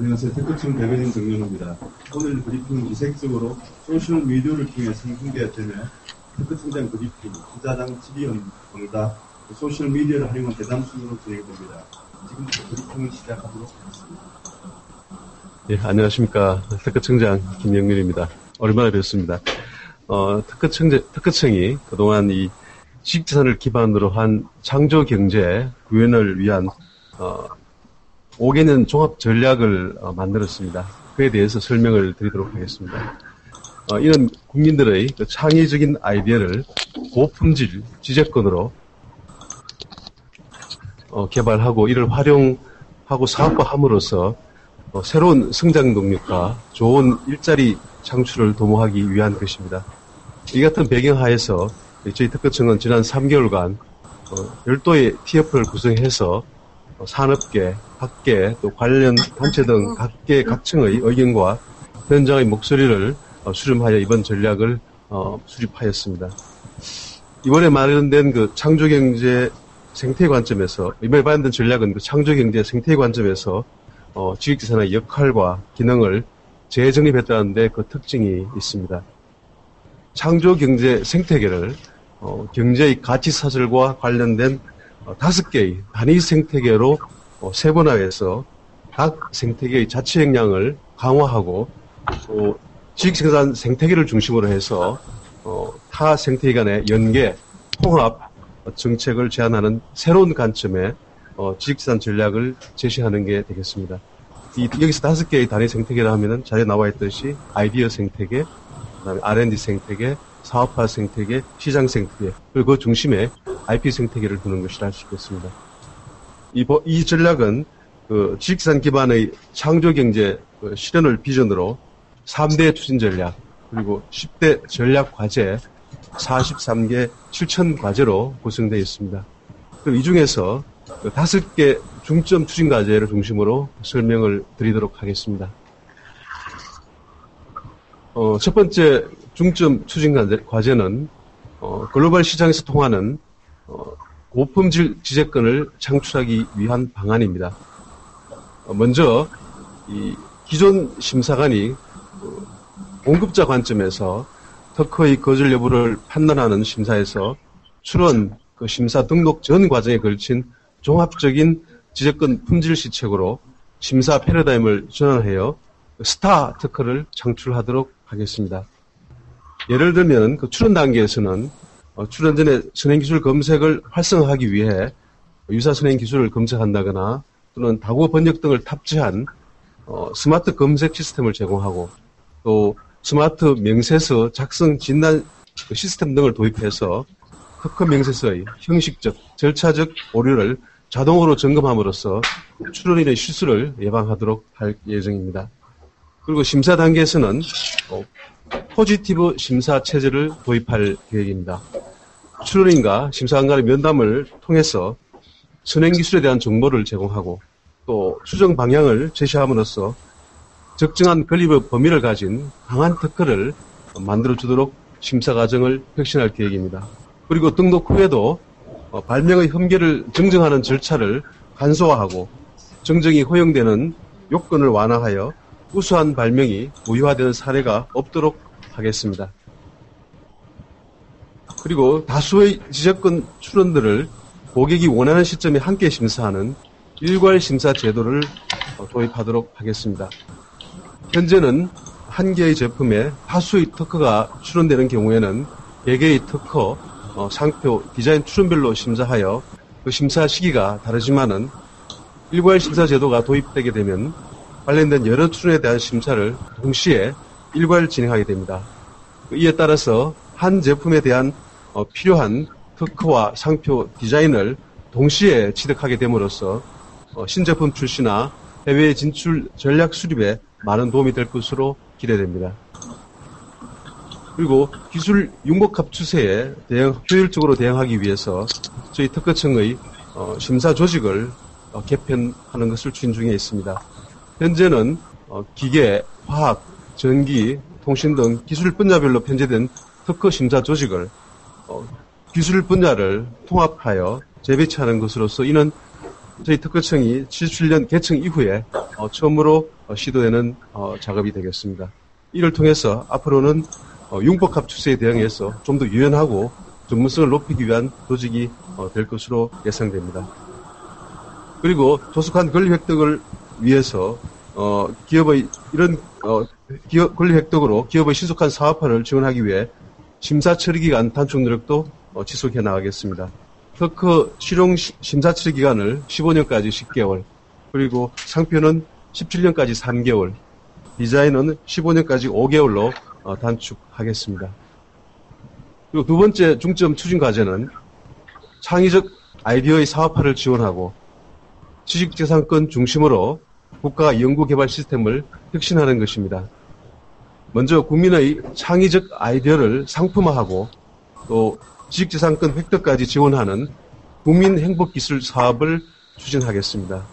안녕하세요. 특허청 대변인 정연호입니다. 오늘 브리핑은 이색적으로 소셜미디어를 통해 생중계되며 특허청장 브리핑, 기자당 질의원 응답, 소셜미디어를 활용한 대담 순으로 진행됩니다. 지금부터 브리핑을 시작하도록 하겠습니다. 예, 안녕하십니까. 특허청장 김영민입니다. 오랜만에 뵙습니다. 특허청이 그동안 이 지식재산을 기반으로 한 창조경제 구현을 위한 5개년 종합 전략을 만들었습니다. 그에 대해서 설명을 드리도록 하겠습니다. 이는 국민들의 그 창의적인 아이디어를 고품질 지재권으로 개발하고 이를 활용하고 사업화함으로써 새로운 성장 동력과 좋은 일자리 창출을 도모하기 위한 것입니다. 이 같은 배경하에서 저희 특허청은 지난 3개월간 별도의 TF를 구성해서 산업계, 학계, 또 관련 단체 등 각계 각층의 의견과 현장의 목소리를 수렴하여 이번 전략을 수립하였습니다. 이번에 마련된 그 창조경제 생태 관점에서, 이번에 마련된 전략은 그 창조경제 생태 관점에서 지식재산의 역할과 기능을 재정립했다는데 그 특징이 있습니다. 창조경제 생태계를 경제의 가치사슬과 관련된 5개의 단위 생태계로 세분화해서 각 생태계의 자치 역량을 강화하고 또 지식재산 생태계를 중심으로 해서 타 생태계 간의 연계, 통합 정책을 제안하는 새로운 관점의 지식재산 전략을 제시하는 게 되겠습니다. 여기서 5개의 단위 생태계라 하면은 자리에 나와 있듯이 아이디어 생태계, 그다음에 R&D 생태계, 사업화 생태계, 시장 생태계, 그리고 그 중심에 IP 생태계를 두는 것이라 할 수 있겠습니다. 이 전략은 그 지식재산 기반의 창조경제 실현을 비전으로 3대 추진 전략, 그리고 10대 전략 과제, 43개 실천 과제로 구성되어 있습니다. 그리고 이 중에서 5개 중점 추진 과제를 중심으로 설명을 드리도록 하겠습니다. 첫 번째 중점 추진 과제는 글로벌 시장에서 통하는 고품질 지재권을 창출하기 위한 방안입니다. 먼저 이 기존 심사관이 공급자 관점에서 특허의 거절 여부를 판단하는 심사에서 출원 그 심사 등록 전 과정에 걸친 종합적인 지재권 품질 시책으로 심사 패러다임을 전환하여 스타 특허를 창출하도록 하겠습니다. 예를 들면 그 출원 단계에서는 출원 전에 선행기술 검색을 활성화하기 위해 유사 선행기술을 검색한다거나 또는 다국어 번역 등을 탑재한 스마트 검색 시스템을 제공하고 또 스마트 명세서 작성 진단 시스템 등을 도입해서 특허 명세서의 형식적, 절차적 오류를 자동으로 점검함으로써 출원인의 실수를 예방하도록 할 예정입니다. 그리고 심사 단계에서는 포지티브 심사 체제를 도입할 계획입니다. 출원인과 심사관 간의 면담을 통해서 선행기술에 대한 정보를 제공하고 또 수정 방향을 제시함으로써 적정한 권리의 범위를 가진 강한 특허를 만들어주도록 심사 과정을 혁신할 계획입니다. 그리고 등록 후에도 발명의 흠결을 정정하는 절차를 간소화하고 정정이 허용되는 요건을 완화하여 우수한 발명이 무효화되는 사례가 없도록 하겠습니다. 그리고 다수의 지재권 출원들을 고객이 원하는 시점에 함께 심사하는 일괄 심사 제도를 도입하도록 하겠습니다. 현재는 한 개의 제품에 다수의 특허가 출원되는 경우에는 개개의 특허, 상표, 디자인 출원별로 심사하여 그 심사 시기가 다르지만은 일괄 심사 제도가 도입되게 되면 관련된 여러 출원에 대한 심사를 동시에 일괄 진행하게 됩니다. 이에 따라서 한 제품에 대한 필요한 특허와 상표, 디자인을 동시에 취득하게 됨으로써 신제품 출시나 해외 진출 전략 수립에 많은 도움이 될 것으로 기대됩니다. 그리고 기술 융복합 추세에 효율적으로 대응하기 위해서 저희 특허청의 심사 조직을 개편하는 것을 추진 중에 있습니다. 현재는 기계, 화학, 전기, 통신 등 기술 분야별로 편제된 특허 심사 조직을 기술 분야를 통합하여 재배치하는 것으로서 이는 저희 특허청이 77년 개청 이후에 처음으로 시도되는 작업이 되겠습니다. 이를 통해서 앞으로는 융복합 추세에 대응해서 좀 더 유연하고 전문성을 높이기 위한 조직이 될 것으로 예상됩니다. 그리고 조속한 권리 획득을 위해서 기업의 이런 권리 획득으로 기업의 신속한 사업화를 지원하기 위해 심사 처리 기간 단축 노력도 지속해 나가겠습니다. 특허 실용 심사 처리 기간을 15년까지 10개월, 그리고 상표는 17년까지 3개월, 디자인은 15년까지 5개월로 단축하겠습니다. 그리고 두 번째 중점 추진 과제는 창의적 아이디어의 사업화를 지원하고 지식재산권 중심으로 국가 연구개발 시스템을 혁신하는 것입니다. 먼저 국민의 창의적 아이디어를 상품화하고 또 지식재산권 획득까지 지원하는 국민행복기술 사업을 추진하겠습니다.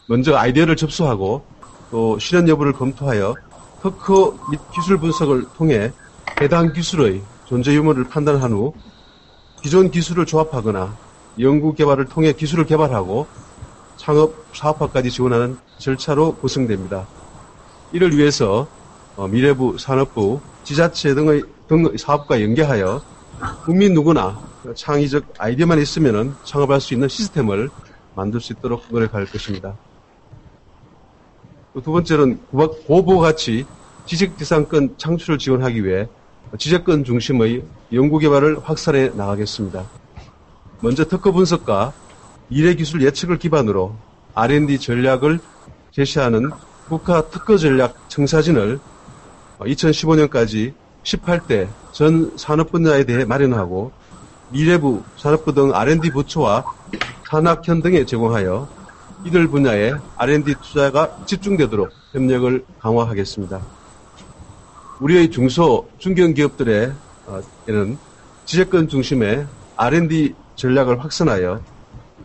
먼저 아이디어를 접수하고 또 실현 여부를 검토하여 특허 및 기술 분석을 통해 해당 기술의 존재 유무를 판단한 후 기존 기술을 조합하거나 연구개발을 통해 기술을 개발하고 창업 사업화까지 지원하는 절차로 구성됩니다. 이를 위해서 미래부, 산업부, 지자체 등의 사업과 연계하여 국민 누구나 창의적 아이디어만 있으면 창업할 수 있는 시스템을 만들 수 있도록 노력할 것입니다. 두 번째는 고부가치 지식재산권 창출을 지원하기 위해 지적권 중심의 연구개발을 확산해 나가겠습니다. 먼저 특허 분석과 미래기술 예측을 기반으로 R&D 전략을 제시하는 국가 특허 전략 청사진을 2015년까지 18대 전 산업 분야에 대해 마련하고 미래부, 산업부 등 R&D 부처와 산학현 등에 제공하여 이들 분야에 R&D 투자가 집중되도록 협력을 강화하겠습니다. 우리의 중소, 중견기업들에는 지적권 중심의 R&D 전략을 확산하여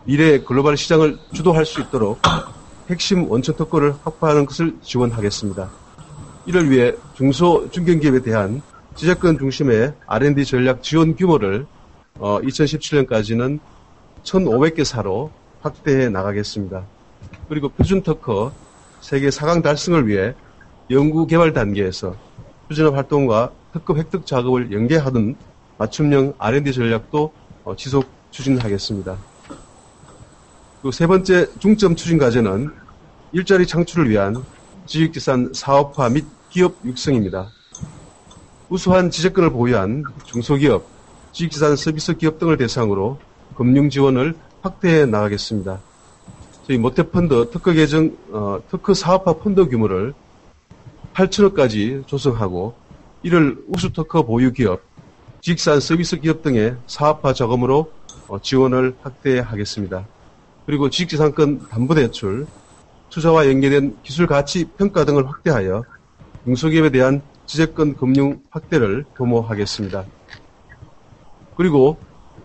미래의 글로벌 시장을 주도할 수 있도록 핵심 원천 특허를 확보하는 것을 지원하겠습니다. 이를 위해 중소, 중견기업에 대한 지적권 중심의 R&D 전략 지원 규모를 2017년까지는 1,500개 사로 확대해 나가겠습니다. 그리고 표준 특허 세계 4강 달성을 위해 연구개발 단계에서 표준업 활동과 특허 획득 작업을 연계하던 맞춤형 R&D 전략도 지속 추진하겠습니다. 그리고 세 번째 중점 추진 과제는 일자리 창출을 위한 지식재산 사업화 및 기업 육성입니다. 우수한 지적권을 보유한 중소기업, 지식재산 서비스 기업 등을 대상으로 금융 지원을 확대해 나가겠습니다. 저희 모태펀드 특허 개정, 특허 사업화 펀드 규모를 8천억까지 조성하고 이를 우수 특허 보유 기업, 지식재산 서비스 기업 등의 사업화 자금으로 지원을 확대하겠습니다. 그리고 지식재산권 담보대출, 투자와 연계된 기술 가치 평가 등을 확대하여 중소기업에 대한 지적권 금융 확대를 도모하겠습니다. 그리고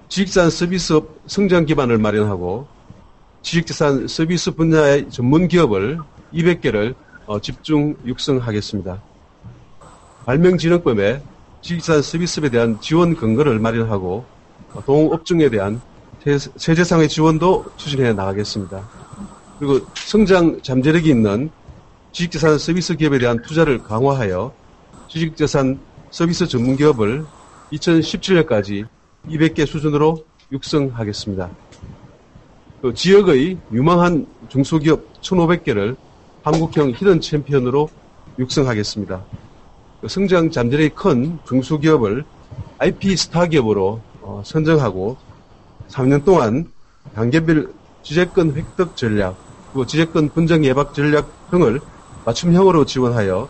지식재산 서비스업 성장 기반을 마련하고 지식재산 서비스 분야의 전문 기업을 200개를 집중 육성하겠습니다. 발명진흥법에 지식재산 서비스업에 대한 지원 근거를 마련하고 동업종에 대한 세제상의 지원도 추진해 나가겠습니다. 그리고 성장 잠재력이 있는 지식재산 서비스 기업에 대한 투자를 강화하여 지식재산 서비스 전문기업을 2017년까지 200개 수준으로 육성하겠습니다. 또 지역의 유망한 중소기업 1,500개를 한국형 히든 챔피언으로 육성하겠습니다. 성장 잠재력이 큰 중소기업을 IP 스타 기업으로 선정하고 3년 동안 단계별 지적권 획득 전략, 그리고 지적권 분쟁 예방 전략 등을 맞춤형으로 지원하여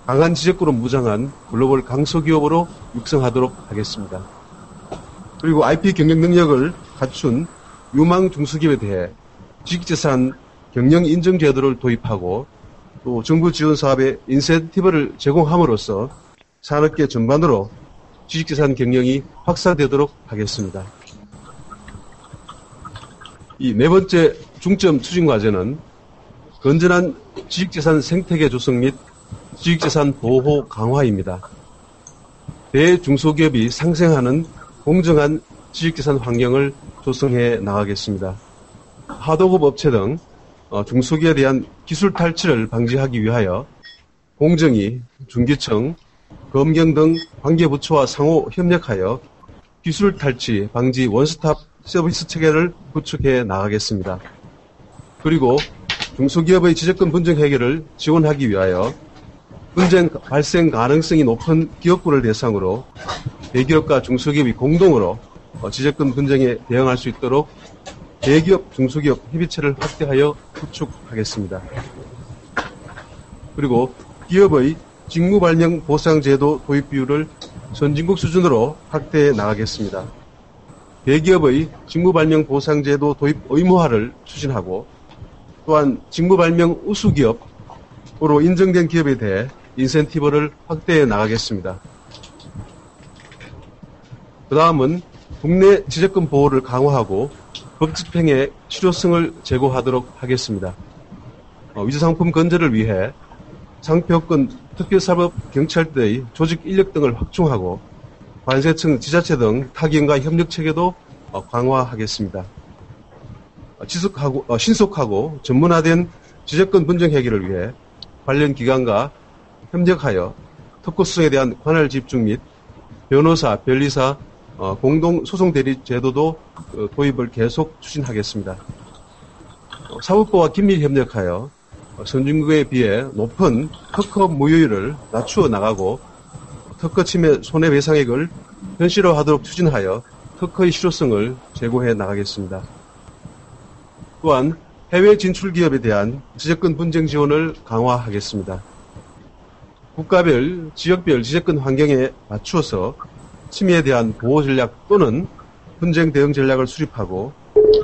강한 지적권으로 무장한 글로벌 강소기업으로 육성하도록 하겠습니다. 그리고 IP 경영 능력을 갖춘 유망 중소기업에 대해 지식재산 경영 인증 제도를 도입하고 또 정부 지원 사업에 인센티브를 제공함으로써 산업계 전반으로 지식재산 경영이 확산되도록 하겠습니다. 이 네 번째 중점 추진 과제는 건전한 지식재산 생태계 조성 및 지식재산 보호 강화입니다. 대중소기업이 상생하는 공정한 지식재산 환경을 조성해 나가겠습니다. 하도급 업체 등 중소기업에 대한 기술 탈취를 방지하기 위하여 공정위, 중기청, 검경 등 관계부처와 상호 협력하여 기술 탈취 방지 원스톱 서비스 체계를 구축해 나가겠습니다. 그리고 중소기업의 지적금 분쟁 해결을 지원하기 위하여 분쟁 발생 가능성이 높은 기업군을 대상으로 대기업과 중소기업이 공동으로 지적금 분쟁에 대응할 수 있도록 대기업, 중소기업 협의체를 확대하여 구축하겠습니다. 그리고 기업의 직무발령 보상제도 도입 비율을 선진국 수준으로 확대해 나가겠습니다. 대기업의 직무발령 보상제도 도입 의무화를 추진하고 또한 직무발령 우수기업으로 인정된 기업에 대해 인센티브를 확대해 나가겠습니다. 그 다음은 국내 지적금 보호를 강화하고 법집행의 실효성을 제고하도록 하겠습니다. 위조상품 건절을 위해 상표권, 특별사법경찰대의 조직 인력 등을 확충하고 관세청, 지자체 등 타기업과 협력 체계도 강화하겠습니다. 신속하고 전문화된 지적권 분쟁 해결을 위해 관련 기관과 협력하여 특허 수정에 대한 관할 집중 및 변호사, 변리사, 공동소송 대리 제도도 도입을 계속 추진하겠습니다. 사법부와 긴밀 협력하여 선진국에 비해 높은 특허 무효율을 낮추어 나가고 특허 침해 손해배상액을 현실화하도록 추진하여 특허의 실효성을 제고해 나가겠습니다. 또한 해외 진출 기업에 대한 지적권 분쟁 지원을 강화하겠습니다. 국가별, 지역별 지적권 환경에 맞추어서 침해에 대한 보호 전략 또는 분쟁 대응 전략을 수립하고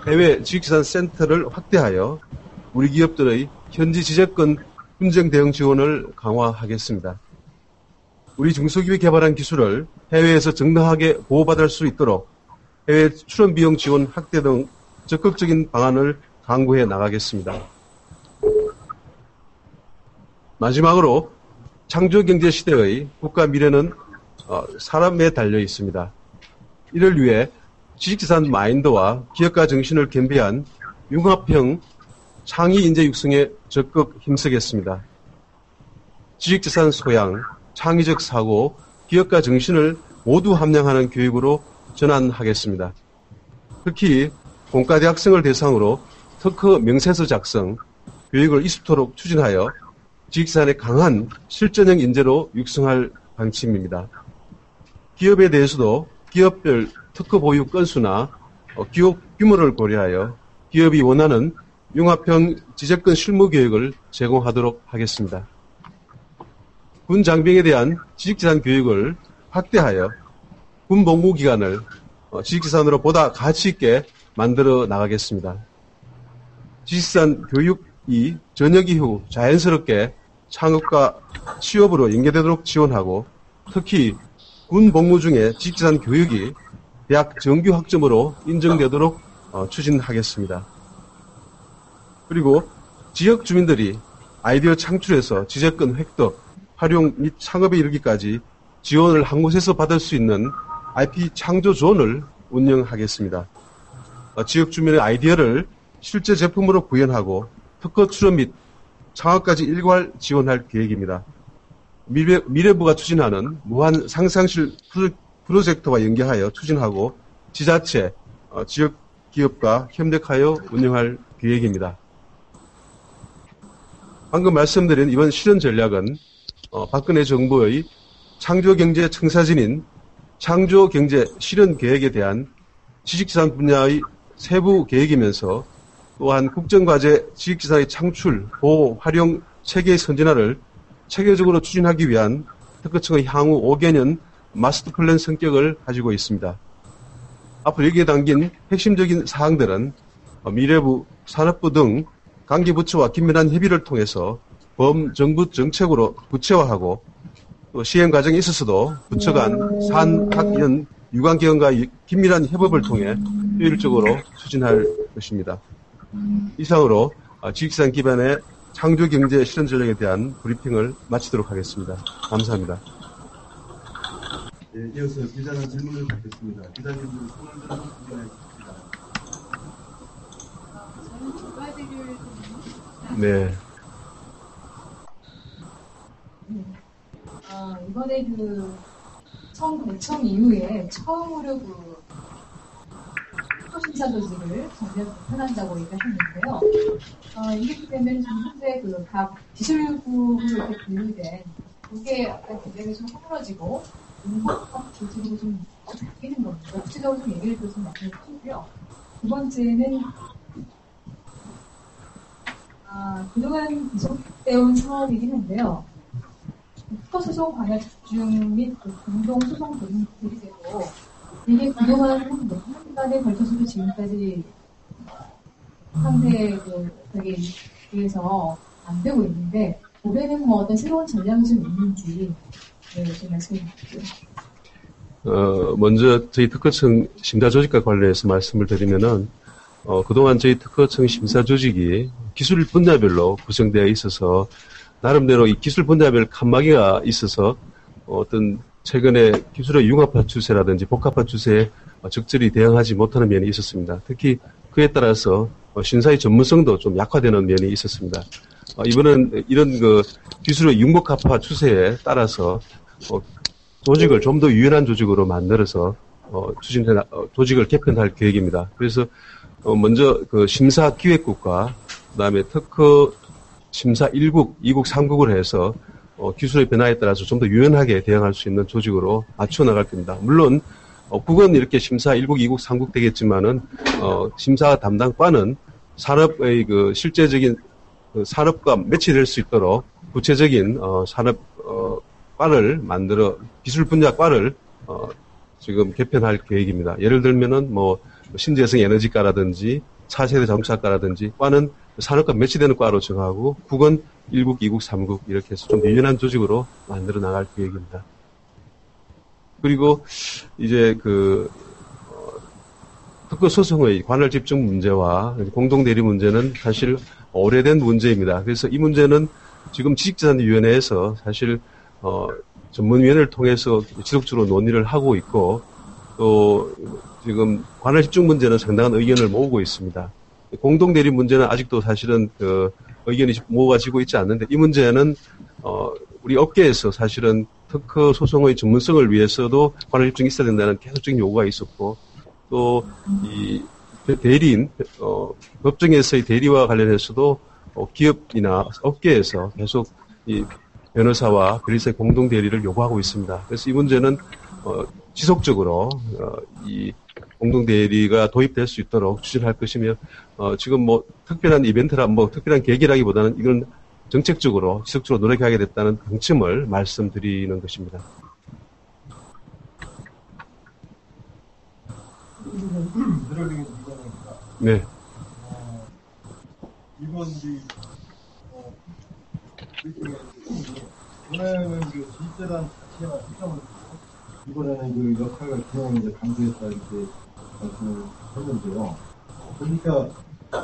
해외 지식재산센터를 확대하여 우리 기업들의 현지 지적권 분쟁 대응 지원을 강화하겠습니다. 우리 중소기업이 개발한 기술을 해외에서 정당하게 보호받을 수 있도록 해외 출원 비용 지원 확대 등 적극적인 방안을 강구해 나가겠습니다. 마지막으로 창조경제 시대의 국가 미래는 사람에 달려 있습니다. 이를 위해 지식재산 마인드와 기업가 정신을 겸비한 융합형 창의 인재 육성에 적극 힘쓰겠습니다. 지식재산 소양, 창의적 사고, 기업가 정신을 모두 함양하는 교육으로 전환하겠습니다. 특히 공과대학생을 대상으로 특허 명세서 작성, 교육을 이습토록 추진하여 지식재산의 강한 실전형 인재로 육성할 방침입니다. 기업에 대해서도 기업별 특허 보유 건수나 기업 규모를 고려하여 기업이 원하는 융합형 지적권 실무 교육을 제공하도록 하겠습니다. 군 장병에 대한 지식재산 교육을 확대하여 군 복무 기간을 지식재산으로 보다 가치 있게 만들어 나가겠습니다. 지식재산 교육이 전역 이후 자연스럽게 창업과 취업으로 연계되도록 지원하고 특히 군 복무 중에 지식재산 교육이 대학 정규 학점으로 인정되도록 추진하겠습니다. 그리고 지역 주민들이 아이디어 창출에서 지적권 획득, 활용 및 창업에 이르기까지 지원을 한 곳에서 받을 수 있는 IP 창조 존을 운영하겠습니다. 지역 주민의 아이디어를 실제 제품으로 구현하고 특허 출원 및 창업까지 일괄 지원할 계획입니다. 미래부가 추진하는 무한 상상실 프로젝트와 연계하여 추진하고 지자체, 지역 기업과 협력하여 운영할 계획입니다. 방금 말씀드린 이번 실현 전략은 박근혜 정부의 창조경제 청사진인 창조경제 실현 계획에 대한 지식재산 분야의 세부 계획이면서 또한 국정과제 지식재산의 창출, 보호, 활용 체계의 선진화를 체계적으로 추진하기 위한 특허청의 향후 5개년 마스터 플랜 성격을 가지고 있습니다. 앞으로 여기에 담긴 핵심적인 사항들은 미래부, 산업부 등 관계부처와 긴밀한 협의를 통해서 범정부 정책으로 구체화하고 또 시행 과정에 있어서도 부처 간 산학연 유관기관과의 긴밀한 협업을 통해 효율적으로 추진할 것입니다. 이상으로 지식재산 기반의 창조경제 실현 전략에 대한 브리핑을 마치도록 하겠습니다. 감사합니다. 예, 이어서 기자단 질문을 받겠습니다. 기자님들 손을 들어 질문해 주십니다. 저는 국가직을 네. 이번에 대청 이후에 처음으로 심사 조직을 전면 개편한다고 얘기하셨는데요. 이렇게 되면 현재 각 기술국으로 이렇게 분류된 그게 약간 굉장히 좀 허물어지고 인허법 조직으로 좀 바뀌는 겁니다. 구체적으로 좀 얘기를 좀 말씀해 주시고요. 두 번째는 그동안 계속되어온 사업이긴 한데요. 특허소송 관여 집중 및 공동소송 대리제도 이게 그동안 한 몇 년간에 걸쳐서도 지금까지 상대 되게 위해서 안 되고 있는데 올해는 어떤 새로운 전략이 좀 있는지 좀 말씀해 주십시오. 먼저 저희 특허청 심사 조직과 관련해서 말씀을 드리면은 그동안 저희 특허청 심사 조직이 기술 분야별로 구성되어 있어서 나름대로 이 기술 분야별 칸막이가 있어서 어떤 최근에 기술의 융합화 추세라든지 복합화 추세에 적절히 대응하지 못하는 면이 있었습니다. 특히 그에 따라서 심사의 전문성도 좀 약화되는 면이 있었습니다. 이번은 이런 기술의 융복합화 추세에 따라서 조직을 좀 더 유연한 조직으로 만들어서 조직을 개편할 계획입니다. 그래서 먼저 심사 기획국과 그다음에 특허 심사 1국, 2국, 3국을 해서 기술의 변화에 따라서 좀 더 유연하게 대응할 수 있는 조직으로 맞춰 나갈 겁니다. 물론 국은 이렇게 심사 1국, 2국, 3국 되겠지만은 심사 담당과는 산업의 실제적인 산업과 매치될 수 있도록 구체적인 산업과를 만들어 기술 분야과를 지금 개편할 계획입니다. 예를 들면은 신재생 에너지과라든지 차세대 자동차과라든지 과는 산업과 매치되는 과로 정하고 국은 1국, 2국, 3국 이렇게 해서 좀 유연한 조직으로 만들어 나갈 계획입니다. 그리고 이제 특허 소송의 관할 집중 문제와 공동 대리 문제는 사실 오래된 문제입니다. 그래서 이 문제는 지금 지식재산위원회에서 사실 전문위원회를 통해서 지속적으로 논의를 하고 있고 또 지금 관할 집중 문제는 상당한 의견을 모으고 있습니다. 공동 대리 문제는 아직도 사실은 의견이 모아지고 있지 않는데 이 문제는 우리 업계에서 사실은 특허 소송의 전문성을 위해서도 관할 집중이 있어야 된다는 계속적인 요구가 있었고 또 이 대리인 법정에서의 대리와 관련해서도 기업이나 업계에서 계속 이 변호사와 변리사의 공동 대리를 요구하고 있습니다. 그래서 이 문제는 지속적으로 이 공동 대리가 도입될 수 있도록 추진할 것이며 지금 특별한 이벤트라 특별한 계기라기보다는 이건 정책적으로 지속적으로 노력하게 됐다는 방침을 말씀드리는 것입니다. 네. 이번 이번에는 지식재단 자체가 특정을 이번에는 역할과 기능을 강조했다 이렇게 말씀을 했는데요. 그러니까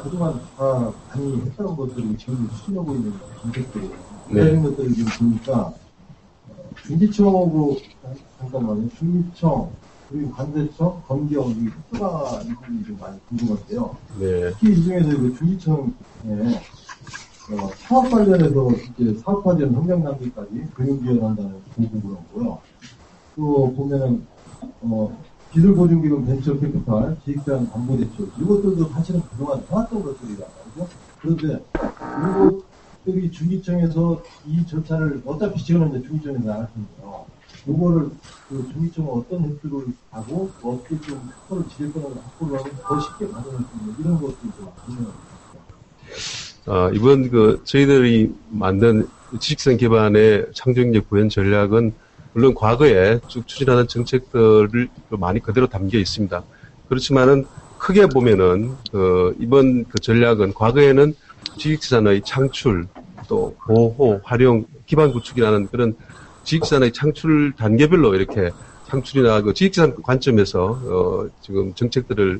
그동안 다 많이 했던 것들이 지금 추진하고 있는 정책들이에요. 이런 것들을 지금 보니까 중기청하고 잠깐만요. 중기청 그리고 관세청, 검경 이 특수가 이 부분이 좀 많이 궁금한데요. 네. 특히 이 중에서 중기청에 사업 관련해서 이제 사업 관련 협력 단계까지 교육 지원한다는 보고를 하고요. 또 보면은 기술보증기금 벤처 캐피탈, 지식재단 담보대출 이것들도 사실은 그동안 해왔던 것들이란 말이죠. 그런데 이것들이 중기청에서 이 절차를 어차피 지원은 이제 중기청에서 안 할 텐데요. 이거를 중기청은 어떤 혜택을 하고 어떻게 좀 특허를 지을 거라고 확보를 하면 더 쉽게 가져갈 수 있는 이런 것들이 좀 궁금합니다. 이번 저희들이 만든 지식생 기반의 창조경제 구현 전략은 물론 과거에 쭉 추진하는 정책들을 많이 그대로 담겨 있습니다. 그렇지만은 크게 보면은 이번 전략은 과거에는 지식재산의 창출 또 보호, 활용, 기반 구축이라는 그런 지식재산의 창출 단계별로 이렇게 창출이나 지식재산 관점에서 지금 정책들을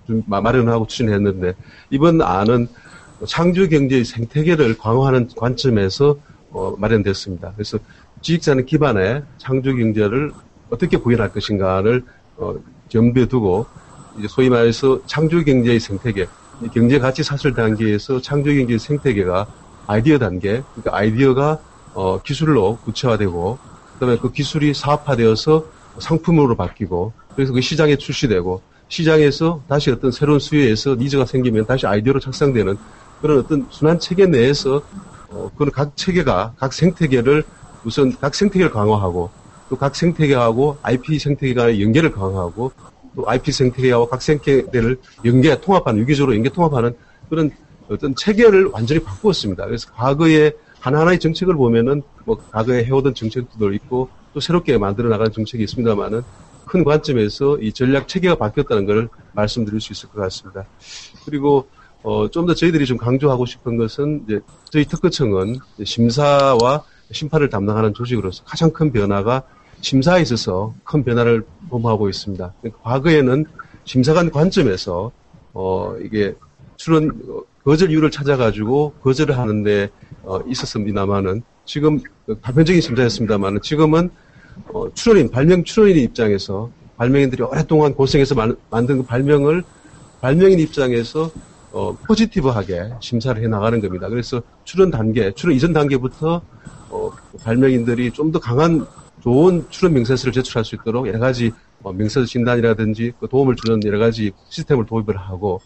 좀 마련하고 추진했는데 이번 안은 창조경제의 생태계를 강화하는 관점에서 마련됐습니다. 그래서 지식재산 기반의 창조경제를 어떻게 구현할 것인가를 염두에 두고 이제 소위 말해서 창조경제의 생태계, 경제 가치 사슬 단계에서 창조 경제 생태계가 아이디어 단계, 그러니까 아이디어가 기술로 구체화되고, 그다음에 그 기술이 사업화되어서 상품으로 바뀌고, 그래서 그 시장에 출시되고, 시장에서 다시 어떤 새로운 수요에서 니즈가 생기면 다시 아이디어로 착상되는 그런 어떤 순환 체계 내에서 그런 각 체계가 각 생태계를 우선 각 생태계를 강화하고 또 각 생태계하고 IP 생태계간의 연계를 강화하고 또 IP 생태계와 각 생태계를 통합하는 유기적으로 연계 통합하는 그런 어떤 체계를 완전히 바꾸었습니다. 그래서 과거에 하나하나의 정책을 보면은 뭐 과거에 해오던 정책도 있고 또 새롭게 만들어 나가는 정책이 있습니다만은 큰 관점에서 이 전략 체계가 바뀌었다는 걸 말씀드릴 수 있을 것 같습니다. 그리고 좀 더 저희들이 좀 강조하고 싶은 것은 이제 저희 특허청은 심사와 심판을 담당하는 조직으로서 가장 큰 변화가 심사에 있어서 큰 변화를 도모하고 있습니다. 그러니까 과거에는 심사관 관점에서 이게 출원 거절 이유를 찾아가지고 거절을 하는데 있었습니다만은 지금 단편적인 심사였습니다만은 지금은 발명 출원인 입장에서 발명인들이 오랫동안 고생해서 만든 그 발명을 발명인 입장에서 포지티브하게 심사를 해 나가는 겁니다. 그래서 출원 이전 단계부터 발명인들이 좀 더 강한 좋은 출원 명세서를 제출할 수 있도록 여러 가지 명세서 진단이라든지 그 도움을 주는 여러 가지 시스템을 도입을 하고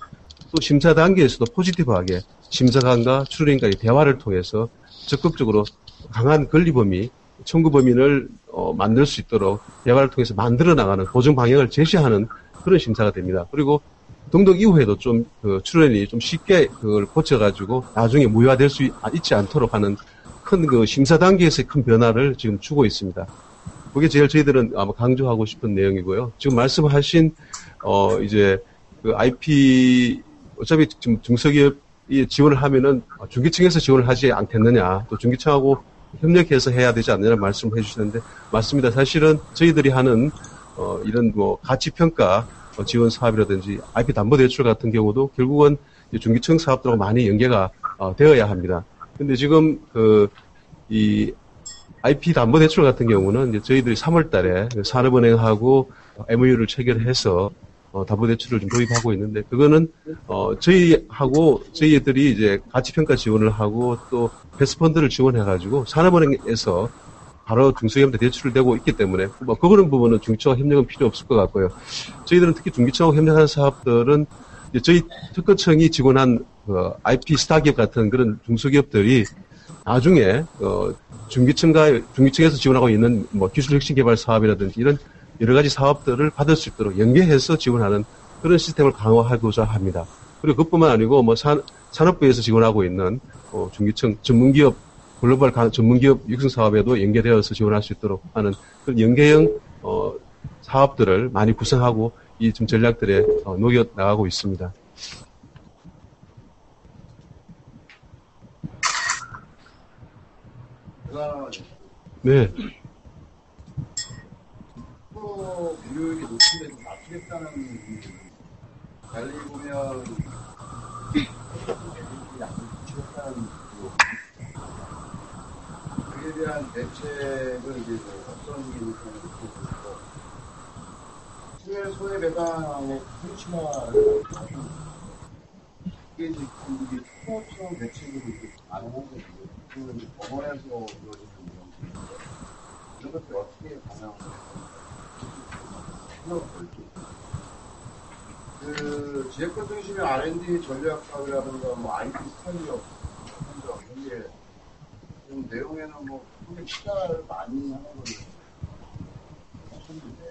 또 심사 단계에서도 포지티브하게 심사관과 출원인과의 대화를 통해서 적극적으로 강한 권리범위, 청구범인을 만들 수 있도록 대화를 통해서 만들어 나가는 고정 방향을 제시하는 그런 심사가 됩니다. 그리고 등록 이후에도 좀 출원이 좀 쉽게 그걸 고쳐가지고 나중에 무효화될 수 있지 않도록 하는 큰 그 심사 단계에서의 큰 변화를 지금 주고 있습니다. 그게 제일 저희들은 아마 강조하고 싶은 내용이고요. 지금 말씀하신 이제 그 IP 어차피 지금 중소기업이 지원을 하면은 중기청에서 지원을 하지 않겠느냐, 또 중기청하고 협력해서 해야 되지 않느냐 말씀을 해주시는데 맞습니다. 사실은 저희들이 하는 이런 뭐 가치평가 지원 사업이라든지 IP 담보대출 같은 경우도 결국은 중기청 사업들하고 많이 연계가 되어야 합니다. 근데 지금 이 IP 담보대출 같은 경우는 이제 저희들이 3월 달에 산업은행하고 MOU를 체결해서 담보대출을 좀 도입하고 있는데 그거는 저희들이 이제 가치평가 지원을 하고 또 베스트펀드를 지원해가지고 산업은행에서 바로 중소기업한테 대출을 되고 있기 때문에 뭐 그런 부분은 중기청과 협력은 필요 없을 것 같고요. 저희들은 특히 중기청하고 협력하는 사업들은 이제 저희 특허청이 지원한 IP 스타기업 같은 그런 중소기업들이 나중에 중기청에서 지원하고 있는 뭐 기술혁신개발 사업이라든지 이런 여러 가지 사업들을 받을 수 있도록 연계해서 지원하는 그런 시스템을 강화하고자 합니다. 그리고 그뿐만 아니고 뭐 산업부에서 지원하고 있는 중기청 전문기업 글로벌 전문기업 육성 사업에도 연계되어서 지원할 수 있도록 하는 그런 연계형 사업들을 많이 구성하고 이 좀 전략들에 녹여 나가고 있습니다. 네. 비효율이 높은데 좀 낮추겠다는 달리 보면 그에 대한 대책을 이제 어떤 게 있는지 있고 손해배상의 통치화를 이게 지금 이게 특허청 대책으로 이렇게 마련한 거죠. 그건 법원에서 이루어지는 이런 것들 어떻게 그 지역권 중심의 R&D 전략 사업이라든가 뭐 IT 스타트업 이런 게 좀 내용에는 뭐 크게 투자를 많이 하는 걸 하셨는데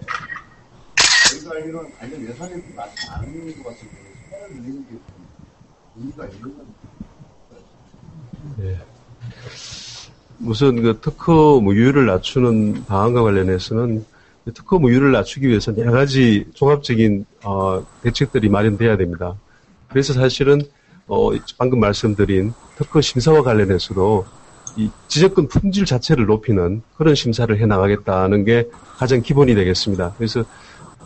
저희가 알기로는 관련 예산이 많지 않은 것 같은데 투자를 늘리는 게 의미가 있는 건가요? 네. 우선 그 특허 무효율을 낮추는 방안과 관련해서는 특허 무효율을 낮추기 위해서는 여러 가지 종합적인 대책들이 마련돼야 됩니다. 그래서 사실은 방금 말씀드린 특허 심사와 관련해서도 이 지적권 품질 자체를 높이는 그런 심사를 해 나가겠다는 게 가장 기본이 되겠습니다. 그래서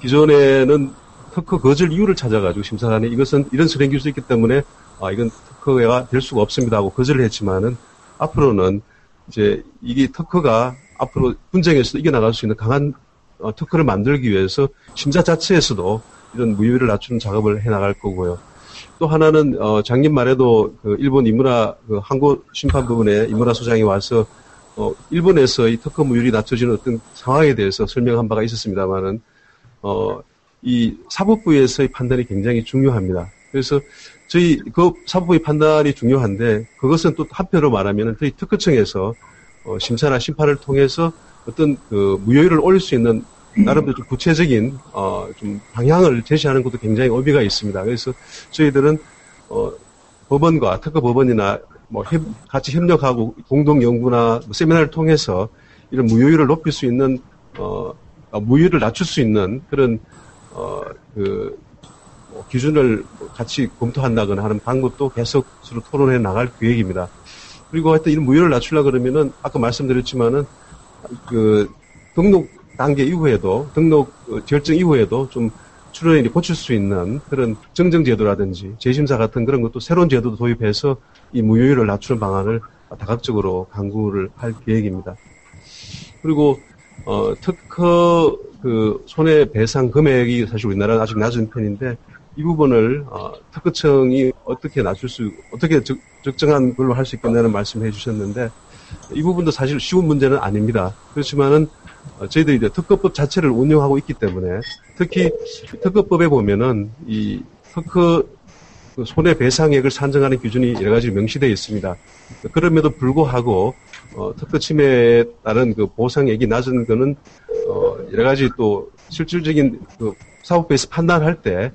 기존에는 특허 거절 이유를 찾아가지고 심사관이 이것은 이런 선행 기술이 있기 때문에 이건 특허가 될 수가 없습니다 하고 거절을 했지만은 앞으로는 이제 이게 특허가 앞으로 분쟁에서도 이겨나갈 수 있는 강한 특허를 만들기 위해서 심사 자체에서도 이런 무효율을 낮추는 작업을 해 나갈 거고요. 또 하나는 작년 말에도 그 일본 이무라 그 항고 심판 부분에 이무라 소장이 와서 일본에서 이 특허 무율이 낮춰지는 어떤 상황에 대해서 설명한 바가 있었습니다만은 이 사법부에서의 판단이 굉장히 중요합니다. 그래서 저희 그 사법부의 판단이 중요한데 그것은 또 한편으로 말하면은 저희 특허청에서 심사나 심판을 통해서 어떤 그 무효율을 올릴 수 있는 나름대로 좀 구체적인 좀 방향을 제시하는 것도 굉장히 의미가 있습니다. 그래서 저희들은 법원과 특허 법원이나 뭐 같이 협력하고 공동 연구나 뭐 세미나를 통해서 이런 무효율을 높일 수 있는 무효율을 낮출 수 있는 그런 기준을 같이 검토한다거나 하는 방법도 계속 서로 토론해 나갈 계획입니다. 그리고 하여튼 이런 무효율을 낮추려고 그러면은 아까 말씀드렸지만은 그 등록 단계 이후에도 등록 결정 이후에도 좀 출연인이 고칠 수 있는 그런 정정 제도라든지 재심사 같은 그런 것도 새로운 제도도 도입해서 이 무효율을 낮추는 방안을 다각적으로 강구를 할 계획입니다. 그리고 특허 그 손해배상 금액이 사실 우리나라는 아직 낮은 편인데 이 부분을 특허청이 어떻게 적정한 걸로 할 수 있겠냐는 말씀을 해주셨는데 이 부분도 사실 쉬운 문제는 아닙니다. 그렇지만은 저희들이 이제 특허법 자체를 운영하고 있기 때문에 특히 특허법에 보면은 이 특허 손해배상액을 산정하는 기준이 여러 가지 명시되어 있습니다. 그럼에도 불구하고 특허 침해에 따른 그 보상액이 낮은 거는 여러 가지 또 실질적인 그 사법부에서 판단할 때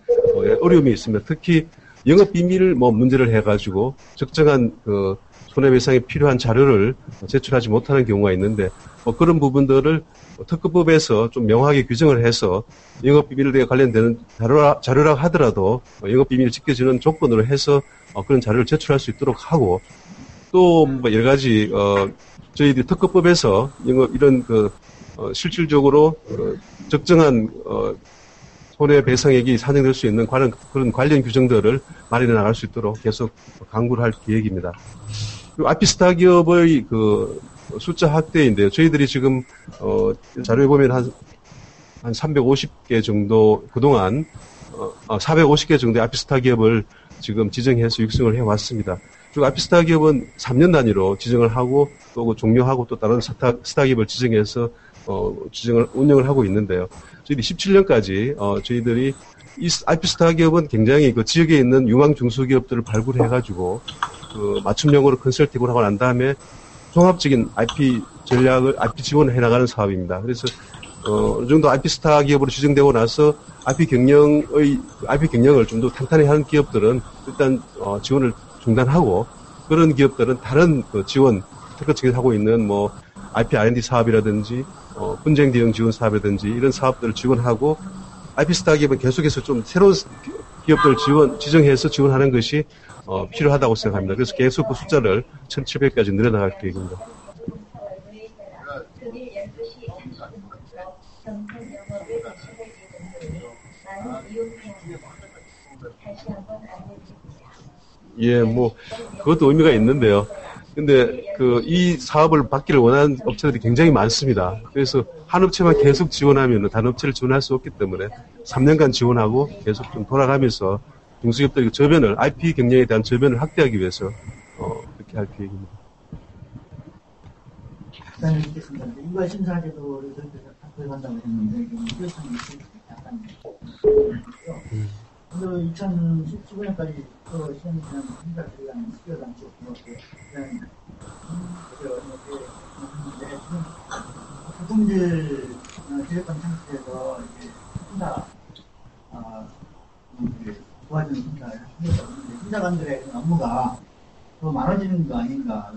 어려움이 있습니다. 특히 영업 비밀 문제를 해가지고 적정한 그 손해배상에 필요한 자료를 제출하지 못하는 경우가 있는데 그런 부분들을 특허법에서 좀 명확하게 규정을 해서 영업비밀에 관련되는 자료라고 하더라도 영업비밀을 지켜주는 조건으로 해서 그런 자료를 제출할 수 있도록 하고 또 여러 가지 저희들이 특허법에서 이런 실질적으로 적정한 손해배상액이 산정될 수 있는 그런 관련 규정들을 마련해 나갈 수 있도록 계속 강구를 할 계획입니다. 그리고 아피스타 기업의 그 숫자 확대인데요. 저희들이 지금 자료에 보면 한 350개 정도 그동안 450개 정도의 아피스타 기업을 지금 지정해서 육성을 해왔습니다. 그리고 아피스타 기업은 3년 단위로 지정을 하고 또 종료하고 또 다른 스타 기업을 지정해서 운영을 하고 있는데요. 저희들이 17년까지 저희들이 이 아피스타 기업은 굉장히 그 지역에 있는 유망 중소기업들을 발굴해가지고 그 맞춤형으로 컨설팅을 하고 난 다음에 종합적인 IP 지원을 해나가는 사업입니다. 그래서 어느 정도 아피스타 기업으로 지정되고 나서 IP 경영을 좀 더 탄탄히 하는 기업들은 일단 지원을 중단하고 그런 기업들은 다른 그 지원 특허청에서 하고 있는 IP R&D 사업이라든지 분쟁 대응 지원 사업이라든지 이런 사업들을 지원하고 아피스타 기업은 계속해서 좀 새로운 기업들 지정해서 지원하는 것이 필요하다고 생각합니다. 그래서 계속 그 숫자를 1,700까지 늘려나갈 계획입니다. 예, 그것도 의미가 있는데요. 근데 이 사업을 받기를 원하는 업체들이 굉장히 많습니다. 그래서 한 업체만 계속 지원하면 다른 업체를 지원할 수 없기 때문에 3년간 지원하고 계속 좀 돌아가면서 중소기업들의 저변을, IP 경영에 대한 저변을 확대하기 위해서 그렇게 할 계획입니다. 일단은 읽겠습니다. 이거 심사제도를 도입한다고 했는데 이것은 약간 오늘 2015년까지 시행되는 심사제도랑 시효당 쪽이었고 했는데 지금 부품들 제조권 창출에서 이제 심사 도와주는 심사를 하려고 하는데 심사관들의 업무가 더 많아지는 거 아닌가.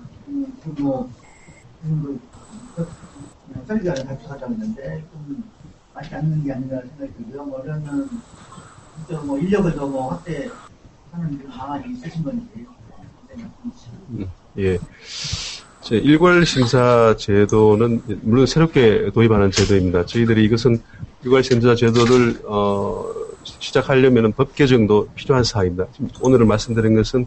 설계를 발표하자고 했는데 좀 맞지 않는 게 아닌가 생각이 들고요. 그러면 또 인력을 더 확대하는 방안이 있으신 건지. 예. 일괄 심사 제도는 물론 새롭게 도입하는 제도입니다. 저희들이 이것은 일괄 심사 제도를 시작하려면 법 개정도 필요한 사항입니다. 오늘 말씀드린 것은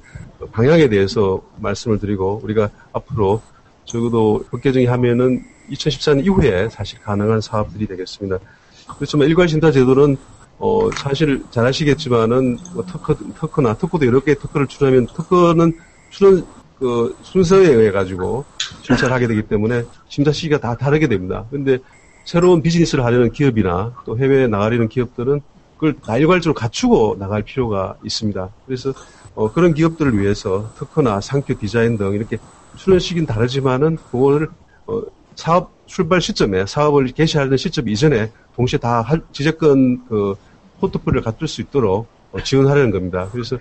방향에 대해서 말씀을 드리고 우리가 앞으로 적어도 법 개정이 하면은 2014년 이후에 사실 가능한 사업들이 되겠습니다. 그렇지만 일괄 심사 제도는 사실 잘 아시겠지만은, 뭐 특허도 여러 개의 특허를 출원하면, 특허는 출원, 순서에 의해 가지고 심사를 하게 되기 때문에 심사 시기가 다 다르게 됩니다. 근데 새로운 비즈니스를 하려는 기업이나 또 해외에 나가려는 기업들은 그걸 다 일괄적으로 갖추고 나갈 필요가 있습니다. 그래서, 그런 기업들을 위해서 특허나 상표 디자인 등 이렇게 출원 시기는 다르지만은, 그거를, 사업 출발 시점에, 사업을 개시하는 시점 이전에 동시에 다 지적권 포트폴리오를 갖출 수 있도록 지원하려는 겁니다. 그래서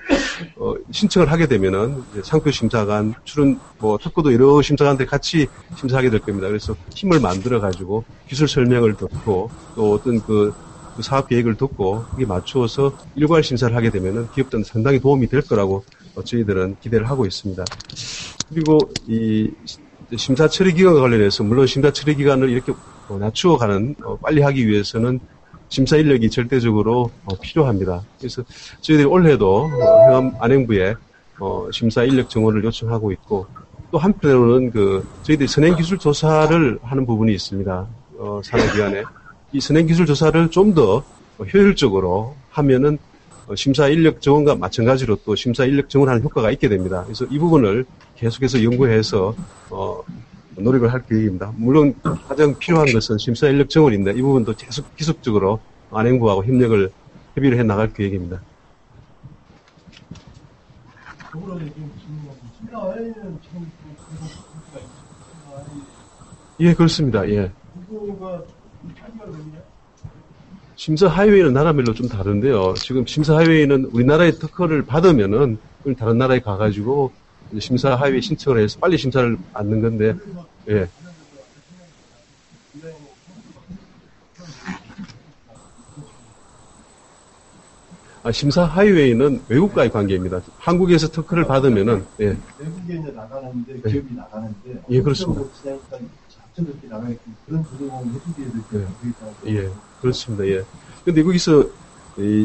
신청을 하게 되면은 상표 심사관, 특허도 여러 심사관들이 같이 심사하게 될 겁니다. 그래서 팀을 만들어 가지고 기술 설명을 듣고 또 어떤 그 사업 계획을 듣고 거기에 맞추어서 일괄 심사를 하게 되면은 기업들은 상당히 도움이 될 거라고 저희들은 기대를 하고 있습니다. 그리고 이 심사 처리 기간과 관련해서 물론 심사 처리 기간을 이렇게 낮추어가는 빨리 하기 위해서는 심사 인력이 절대적으로 필요합니다. 그래서 저희들이 올해도 행암 안행부에 심사 인력 정원을 요청하고 있고 또 한편으로는 저희들이 선행기술 조사를 하는 부분이 있습니다. 산업위원회 이 선행기술 조사를 좀 더 효율적으로 하면은 심사 인력 정원과 마찬가지로 또 심사 인력 정원하는 효과가 있게 됩니다. 그래서 이 부분을 계속해서 연구해서 노력을 할 계획입니다. 물론 가장 필요한 것은 심사 인력 정원인데 이 부분도 계속 기술적으로 안행부하고 협의를 해 나갈 계획입니다. 예, 그렇습니다. 예. 심사 하이웨이는 나라별로 좀 다른데요. 지금 심사 하이웨이는 우리나라의 특허를 받으면은 다른 나라에 가가지고 심사 하이웨이 신청을 해서 빨리 심사를 받는 건데, 예. 심사 하이웨이는 외국과의 관계입니다. 한국에서 특허를 받으면은, 예. 외국에 이제 나가는데, 예. 기업이 나가는데, 예, 그렇습니다. 자체적으로 나가게끔 그런 조정을 해주게 될 예, 그렇습니다. 예. 근데 거기서,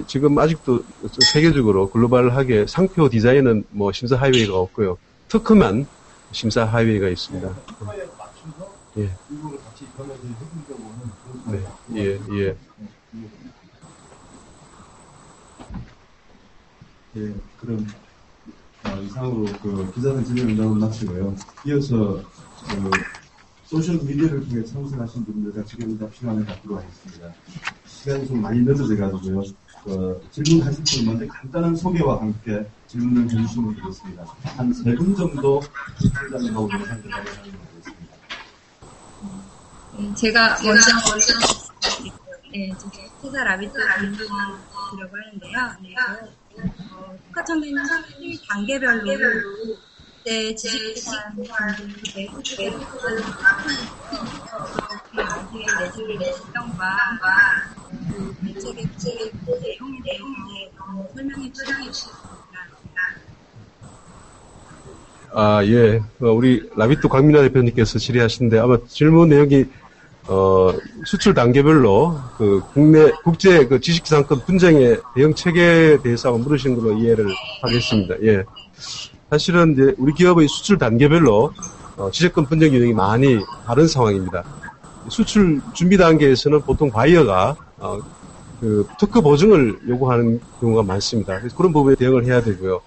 지금 아직도 세계적으로 글로벌하게 상표 디자인은 뭐 심사 하이웨이가 없고요. 특허만 심사 하이웨이가 있습니다. 특허에 맞춰서, 예. 이거를 같이 변호를 해주려고 하는 그런 네. 예. 예, 그럼 이상으로 기자단 질의응답을 마치고요. 이어서 소셜 미디어를 통해 참석하신 분들과 질의응답 시간을 갖도록 하겠습니다. 시간이 좀 많이 늦어져가지고요. 질문하실 분 먼저 간단한 소개와 함께 질문을 해주시면 되겠습니다. 한 3분 정도 질문을 하고 영상 대답을 하는 것 같습니다. 제가 먼저 네, 회사 라비트 질문을 드리려고 하는데요. 특허 참여는 단계별로 때 지식기관 분들의 내주를 내시던가 대책의 내용에 대해 설명해 주시겠습니다. 예. 우리 라비트 광민아 대표님께서 질의하시는데 아마 질문 내용이 수출 단계별로 국제 지식기상권 분쟁의 대응 체계에 대해서 한번 물으신 걸로 이해를 하겠습니다. 예. 사실은 이제 우리 기업의 수출 단계별로 지적권 분쟁 유형이 많이 다른 상황입니다. 수출 준비 단계에서는 보통 바이어가 특허 보증을 요구하는 경우가 많습니다. 그래서 그런 부분에 대응을 해야 되고요.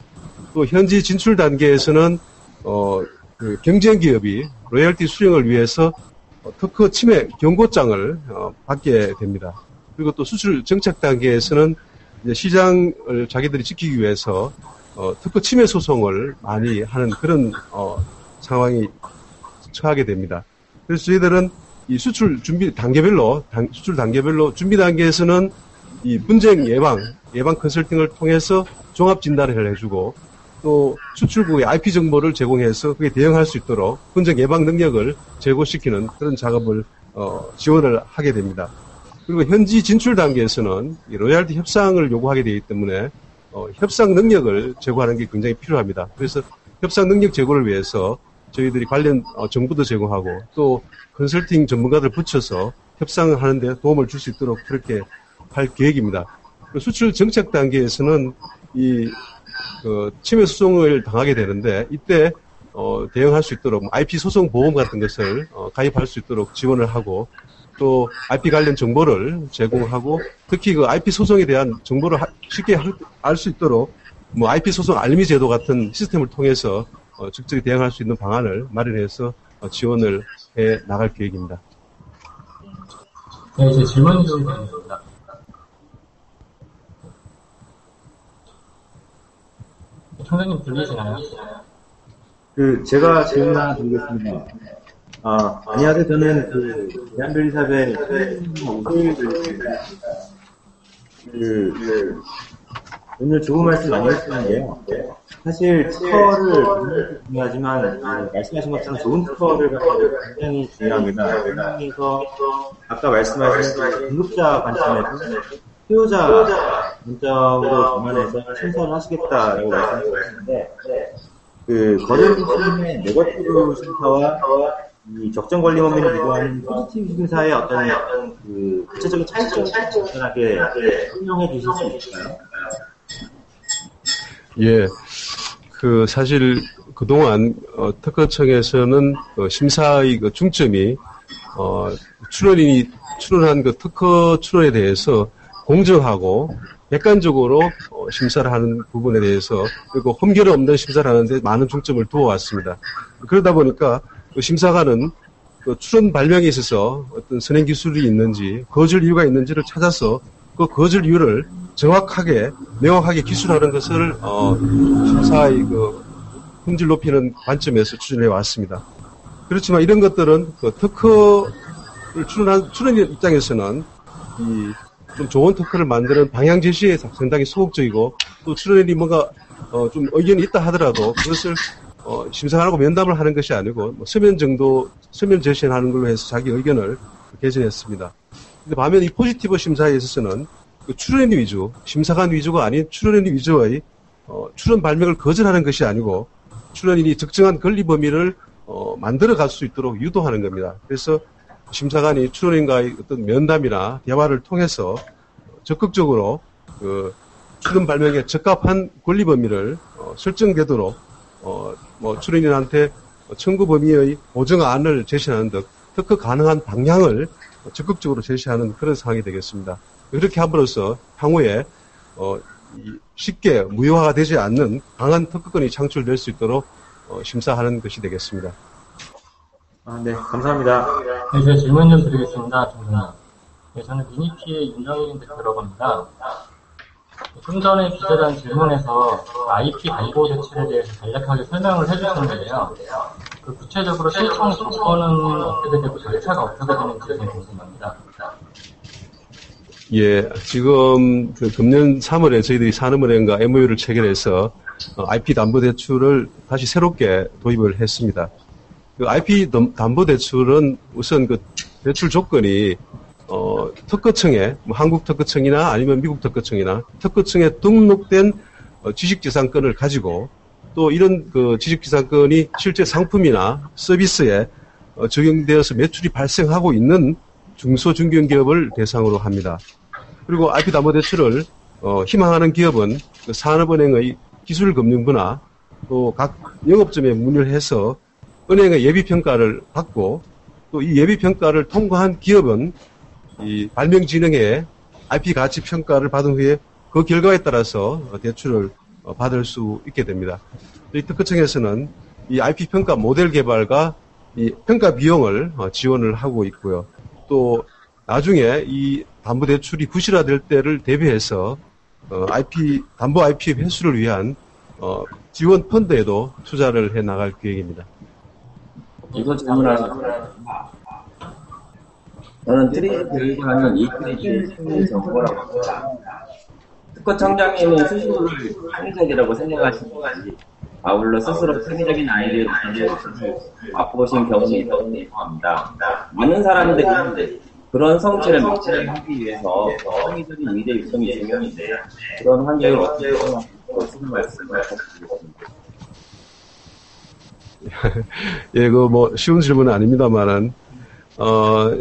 또 현지 진출 단계에서는 경쟁 기업이 로열티 수령을 위해서 특허 침해 경고장을 받게 됩니다. 그리고 또 수출 정착 단계에서는 이제 시장을 자기들이 지키기 위해서 특허 침해 소송을 많이 하는 그런 상황이 처하게 됩니다. 그래서 저희들은 이 수출 준비 단계별로 수출 단계별로 준비 단계에서는 이 분쟁 예방 컨설팅을 통해서 종합 진단을 해주고 또 수출국의 IP 정보를 제공해서 그에 대응할 수 있도록 분쟁 예방 능력을 제고시키는 그런 작업을 지원을 하게 됩니다. 그리고 현지 진출 단계에서는 이 로열티 협상을 요구하게 되기 때문에 협상 능력을 제고하는 게 굉장히 필요합니다. 그래서 협상 능력 제고를 위해서 저희들이 관련 정보도 제공하고 또 컨설팅 전문가들 붙여서 협상을 하는 데 도움을 줄 수 있도록 그렇게 할 계획입니다. 수출 정착 단계에서는 침해 소송을 당하게 되는데 이때 대응할 수 있도록 IP 소송 보험 같은 것을 가입할 수 있도록 지원을 하고 또 IP 관련 정보를 제공하고 특히 그 IP 소송에 대한 정보를 쉽게 알 수 있도록 뭐 IP 소송 알림이 제도 같은 시스템을 통해서 적극적으로 대응할 수 있는 방안을 마련해서 지원을 해 나갈 계획입니다. 네, 이제 질문 좀 드리겠습니다. 총장님 들리시나요? 제가 질문 하나 드리겠습니다. 안녕하세요. 저는 대한변리사회 홍일입니다. 오늘 좋은 말씀 많이 해주셨는데요. 사실 특허를 중요하지만 말씀하신 것처럼 좋은 특허를 갖는 게 굉장히 중요합니다. 그래서 아까 말씀하신 등급자 관점에서 수요자 관점으로 전환해서 심사를 하시겠다라고 말씀하셨는데 거래중심의 네거티브 심사와 이 적정 권리 범위를 유도하는 포지티브 심사의 어떤 구체적인 차이점을 간단하게 설명해 주실 수 있을까요? 예, 사실 그동안 특허청에서는 심사의 중점이 출원인이 출원한 특허 출원에 대해서 공정하고 객관적으로 심사를 하는 부분에 대해서 그리고 험결이 없는 심사를 하는데 많은 중점을 두어왔습니다. 그러다 보니까 심사관은 출원 발명에 있어서 어떤 선행 기술이 있는지 거절 이유가 있는지를 찾아서 그 거절 이유를 정확하게 명확하게 기술하는 것을 심사의 품질 높이는 관점에서 추진해 왔습니다. 그렇지만 이런 것들은 특허를 출원인 입장에서는 좀 좋은 특허를 만드는 방향 제시에 상당히 소극적이고 또 출원인이 뭔가 좀 의견이 있다 하더라도 그것을 심사하고 면담을 하는 것이 아니고 서면 제시하는 걸로 해서 자기 의견을 개진했습니다. 근데 반면 이 포지티브 심사에 있어서는 출원인 위주, 심사관 위주가 아닌 출원인 위주의 출원 발명을 거절하는 것이 아니고 출원인이 적정한 권리 범위를 만들어 갈 수 있도록 유도하는 겁니다. 그래서 심사관이 출원인과의 어떤 면담이나 대화를 통해서 적극적으로 출원 발명에 적합한 권리 범위를 설정되도록 출원인한테 청구 범위의 보정안을 제시하는 등 특허 가능한 방향을 적극적으로 제시하는 그런 상황이 되겠습니다. 그렇게 함으로써 향후에 쉽게 무효화가 되지 않는 강한 특허권이 창출될 수 있도록 심사하는 것이 되겠습니다. 네, 감사합니다. 네, 제가 질문 좀 드리겠습니다. 네, 저는 미니피의 윤정희인데 들어갑니다. 좀 전에 기자단 질문에서 IP 담보 대출에 대해서 간략하게 설명을 해주셨는데요. 구체적으로 신청 조건은 어떻게 되고 절차가 어떻게 되는지 좀 궁금합니다. 예, 지금 금년 3월에 저희들이 산업은행과 MOU를 체결해서 IP 담보 대출을 다시 새롭게 도입을 했습니다. IP 담보 대출은 우선 대출 조건이 특허청에 한국 특허청이나 아니면 미국 특허청이나 특허청에 등록된 지식재산권을 가지고 또 이런 지식재산권이 실제 상품이나 서비스에 적용되어서 매출이 발생하고 있는 중소중견기업을 대상으로 합니다. 그리고 IP 담보 대출을 희망하는 기업은 산업은행의 기술금융부나 또 각 영업점에 문의를 해서 은행의 예비평가를 받고 또 이 예비평가를 통과한 기업은 이 발명진흥회의 IP 가치 평가를 받은 후에 그 결과에 따라서 대출을 받을 수 있게 됩니다. 이 특허청에서는 이 IP 평가 모델 개발과 이 평가 비용을 지원을 하고 있고요. 또 나중에 이 담보 대출이 부실화될 때를 대비해서 담보 IP 회수를 위한 지원 펀드에도 투자를 해 나갈 계획입니다. 이거 질문하셨습니다. 저는 트레이드 하는 이트레이드 정보라고 합니다. 특허청장님은 스스로를 창의적이라고 생각하시는 건지 아울러 스스로 창의적인 아이디어를 맛보신 경험이 있다고 합니다. 많은 사람들이 그런 성취를 하기 위해서 창의적인 의대 육성이 중요한데 그런 환경을 어떻게 쓰는 말씀을 부탁드리겠습니다. 예, 쉬운 질문은 아닙니다만은,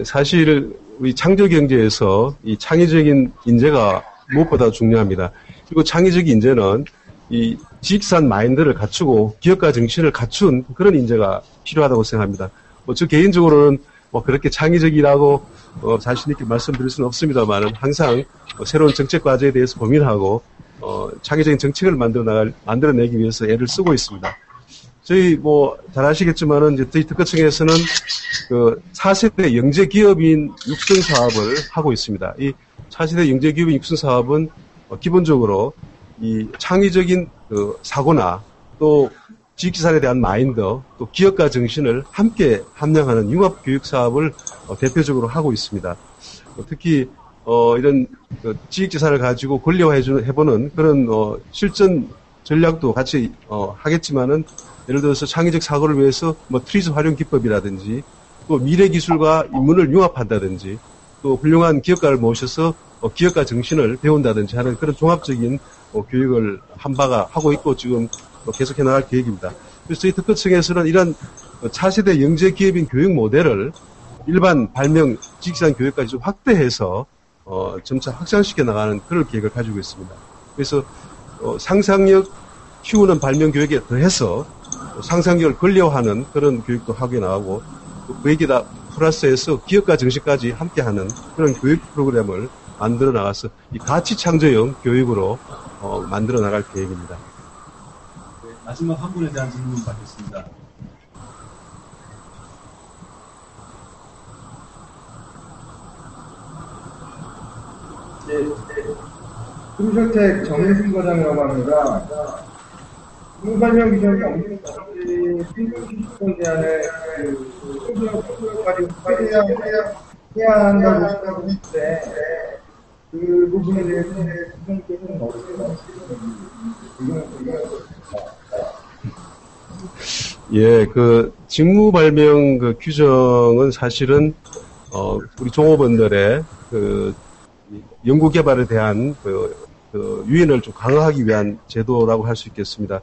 사실, 우리 창조경제에서 이 창의적인 인재가 무엇보다 중요합니다. 그리고 창의적인 인재는 이 지식산 마인드를 갖추고 기업가 정신을 갖춘 그런 인재가 필요하다고 생각합니다. 저 개인적으로는 뭐 그렇게 창의적이라고 자신 있게 말씀드릴 수는 없습니다만은 항상 새로운 정책 과제에 대해서 고민하고 창의적인 정책을 만들어내기 위해서 애를 쓰고 있습니다. 저희 잘 아시겠지만은 이제 저희 특허청에서는 그 4세대 영재 기업인 육성 사업을 하고 있습니다. 이 4세대 영재 기업인 육성 사업은 기본적으로 이 창의적인 그 사고나 또 지식재산에 대한 마인드, 또 기업가 정신을 함께 함양하는 융합 교육 사업을 대표적으로 하고 있습니다. 특히 이런 지식재산을 가지고 권리화해보는 그런 실전 전략도 같이 하겠지만은 예를 들어서 창의적 사고를 위해서 트리즈 활용 기법이라든지 또 미래 기술과 인문을 융합한다든지 또 훌륭한 기업가를 모셔서 기업가 정신을 배운다든지 하는 그런 종합적인 교육을 한 바가 하고 있고 지금 계속해 나갈 계획입니다. 그래서 저희 특허청에서는 이런 차세대 영재 기업인 교육 모델을 일반 발명 지식재산 교육까지 좀 확대해서 점차 확장시켜 나가는 그런 계획을 가지고 있습니다. 그래서 상상력 키우는 발명 교육에 더해서 상상력을 권리화하는 그런 교육도 하게 나가고 거기다 플러스해서 기업가 정신까지 함께하는 그런 교육 프로그램을 만들어 나가서 이 가치 창조형 교육으로 만들어 나갈 계획입니다. 네, 마지막 한 분에 대한 질문 받겠습니다. 금쇼텍 정혜승 과장이라고 합니다. 발명 기준이 없는 필요시설 대안에 소수까지 해야 한다고 생각했는데 그 부분에 대해서 수정께서는 어떻게 예, 그 직무 발명 그 규정은 사실은 우리 종업원들의 그 연구 개발에 대한 그 유인을 좀 강화하기 위한 제도라고 할 수 있겠습니다.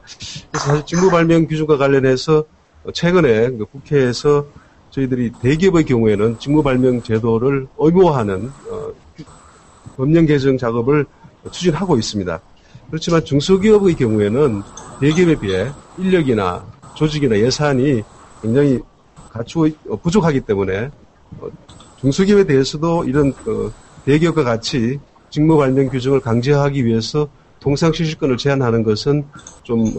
그래서 사실 직무 발명 규정과 관련해서 최근에 그 국회에서 저희들이 대기업의 경우에는 직무 발명 제도를 의무화하는 법령 개정 작업을 추진하고 있습니다. 그렇지만 중소기업의 경우에는 대기업에 비해 인력이나 조직이나 예산이 굉장히 갖추고 부족하기 때문에 중소기업에 대해서도 이런 대기업과 같이 직무 발명 규정을 강제하기 위해서 통상 실시권을 제한하는 것은 좀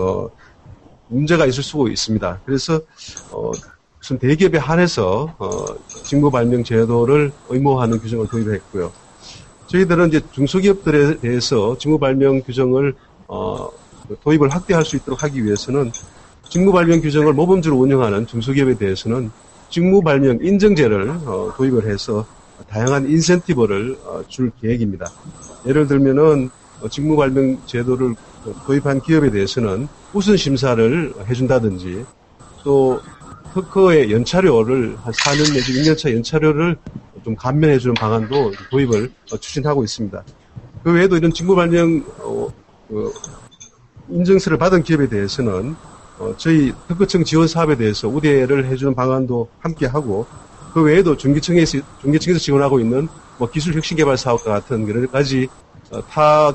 문제가 있을 수 있습니다. 그래서 무슨 대기업에 한해서 직무 발명 제도를 의무화하는 규정을 도입했고요. 저희들은 이제 중소기업들에 대해서 직무 발명 규정을 도입을 확대할 수 있도록 하기 위해서는 직무 발명 규정을 모범적으로 운영하는 중소기업에 대해서는 직무 발명 인증제를 도입을 해서 다양한 인센티브를 줄 계획입니다. 예를 들면은 직무 발명 제도를 도입한 기업에 대해서는 우선 심사를 해준다든지 또 특허의 연차료를 한 4년 내지 6년차 연차료를 좀 감면해주는 방안도 도입을 추진하고 있습니다. 그 외에도 이런 직무 발명 인증서를 받은 기업에 대해서는 저희 특허청 지원 사업에 대해서 우대를 해주는 방안도 함께 하고 그 외에도 중기청에서 지원하고 있는 기술 혁신 개발 사업과 같은 여러 가지 타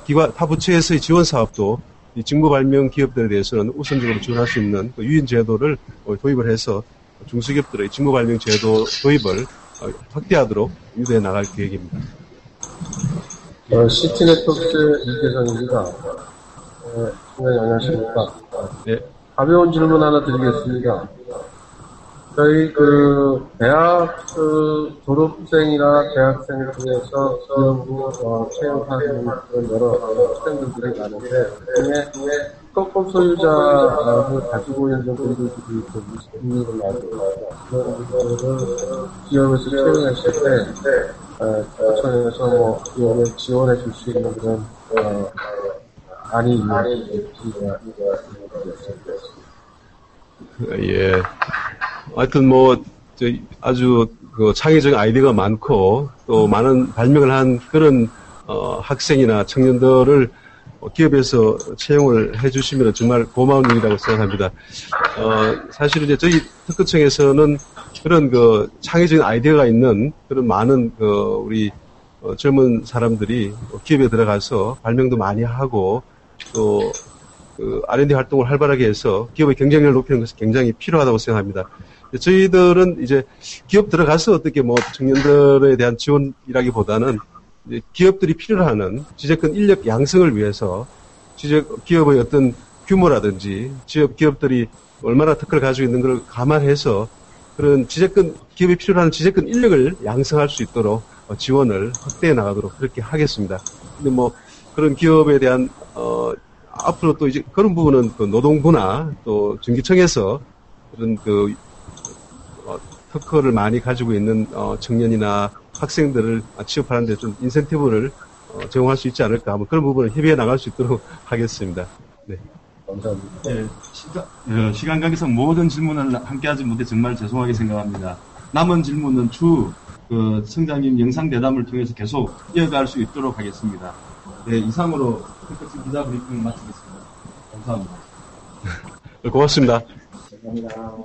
부처에서의 지원 사업도 이 직무 발명 기업들에 대해서는 우선적으로 지원할 수 있는 유인 제도를 도입을 해서 중소기업들의 직무 발명 제도 도입을 확대하도록 유도해 나갈 계획입니다. 시티네트워크의 이재성입니다. 네, 안녕하십니까. 네. 가벼운 질문 하나 드리겠습니다. 저희 대학 졸업생이나 대학생을 통해서 기업으로 채용하는 그런 여러 학생들이 많은데 그중에 특허권 소유자를 가지고 있는 분들이 있는 걸로 알고 있습니다. 그런 분들을 기업에서 채용했을 때 특허청에서 기업을 지원해 줄 수 있는 그런 안이 있는지가 예. 하여튼 아주 창의적인 아이디어가 많고 또 많은 발명을 한 그런 학생이나 청년들을 기업에서 채용을 해주시면 정말 고마운 일이라고 생각합니다. 사실 이제 저희 특허청에서는 그런 창의적인 아이디어가 있는 그런 많은 우리 젊은 사람들이 기업에 들어가서 발명도 많이 하고 또 R&D 활동을 활발하게 해서 기업의 경쟁력을 높이는 것이 굉장히 필요하다고 생각합니다. 저희들은 이제 기업 들어가서 어떻게 뭐 청년들에 대한 지원이라기보다는 이제 기업들이 필요로 하는 지재권 인력 양성을 위해서 기업의 어떤 규모라든지 기업들이 얼마나 특허를 가지고 있는 걸 감안해서 그런 기업이 필요로 하는 지재권 인력을 양성할 수 있도록 지원을 확대해 나가도록 그렇게 하겠습니다. 근데 뭐 그런 기업에 대한 앞으로 또 이제 그런 부분은 그 노동부나 또 전기청에서 그런 특허를 많이 가지고 있는 청년이나 학생들을 취업하는 데 좀 인센티브를 제공할 수 있지 않을까 하면 그런 부분을 협의해 나갈 수 있도록 하겠습니다. 네. 감사합니다. 네, 시간 관계상 모든 질문을 함께하지 못해 정말 죄송하게 생각합니다. 남은 질문은 성장님 영상 대담을 통해서 계속 이어갈 수 있도록 하겠습니다. 네, 이상으로 특허 기자 브리핑을 마치겠습니다. 감사합니다. 고맙습니다. 감사합니다.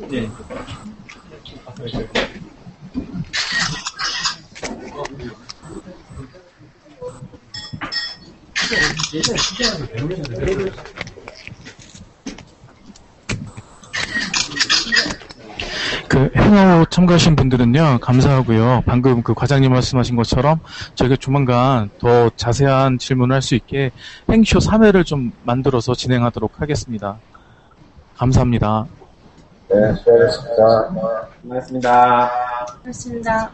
네. 그 행사로 참가하신 분들은요, 감사하고요. 방금 그 과장님 말씀하신 것처럼 저희가 조만간 더 자세한 질문을 할 수 있게 행쇼 3회를 좀 만들어서 진행하도록 하겠습니다. 감사합니다. 네, 수고하셨습니다. 고맙습니다. 그렇습니다.